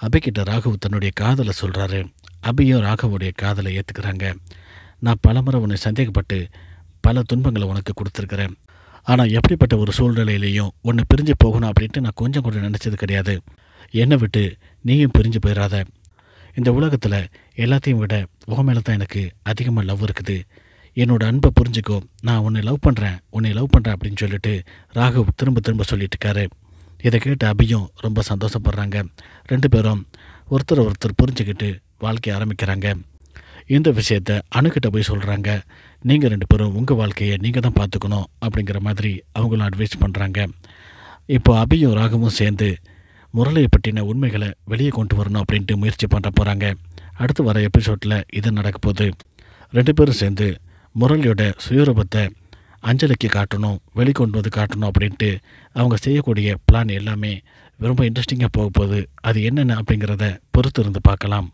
அபிகிட்ட ராகவ் தன்னுடைய காதலை சொல்கிறாரு. அபியும் ராகவுடைய காதலை ஏற்றுக்கிறாங்க. நான் பலமுறை உன்னை சந்தேகப்பட்டு பல துன்பங்களை உனக்கு கொடுத்துருக்குறேன். ஆனால் எப்படிப்பட்ட ஒரு சூழ்நிலையிலையும் உன்னை பிரிஞ்சு போகணும் அப்படின்ட்டு நான் கொஞ்சம் கூட நினச்சது கிடையாது. என்னை விட்டு நீயும் பிரிஞ்சு போயிடாத. இந்த உலகத்தில் எல்லாத்தையும் விட உன் மேலே தான் எனக்கு அதிகமாக லவ் இருக்குது. என்னோடய அன்பை புரிஞ்சுக்கோ. நான் உன்னை லவ் பண்ணுறேன் அப்படின்னு சொல்லிட்டு ராகவ் திரும்ப திரும்ப சொல்லிட்டு இருக்காரு. இதை கேட்டு அபியும் ரொம்ப சந்தோஷப்படுறாங்க. 2 பேரும் ஒருத்தர் புரிஞ்சுக்கிட்டு வாழ்க்கையை ஆரம்பிக்கிறாங்க. இந்த விஷயத்தை அணுக்கிட்ட போய் சொல்கிறாங்க. நீங்கள் 2 பேரும் உங்கள் வாழ்க்கையை நீங்கள் தான் பார்த்துக்கணும் அப்படிங்கிற மாதிரி அவங்களும் அட்வைஸ் பண்ணுறாங்க. இப்போ அபியும் ராகவும் சேர்ந்து முரளியை பற்றின உண்மைகளை வெளியே கொண்டு வரணும் அப்படின்ட்டு முயற்சி பண்ண போகிறாங்க. அடுத்து வர எபிசோடில் இது நடக்க போகுது. 2 பேரும் சேர்ந்து முரளியோட சுயரூபத்தை அஞ்சலிக்கு காட்டணும், வெளிக்கொண்டு வந்து காட்டணும் அப்படின்ட்டு அவங்க செய்யக்கூடிய பிளான் எல்லாமே ரொம்ப இன்ட்ரெஸ்டிங்காக போக போகுது. அது என்னென்ன அப்படிங்கிறத பொறுத்து இருந்து பார்க்கலாம்.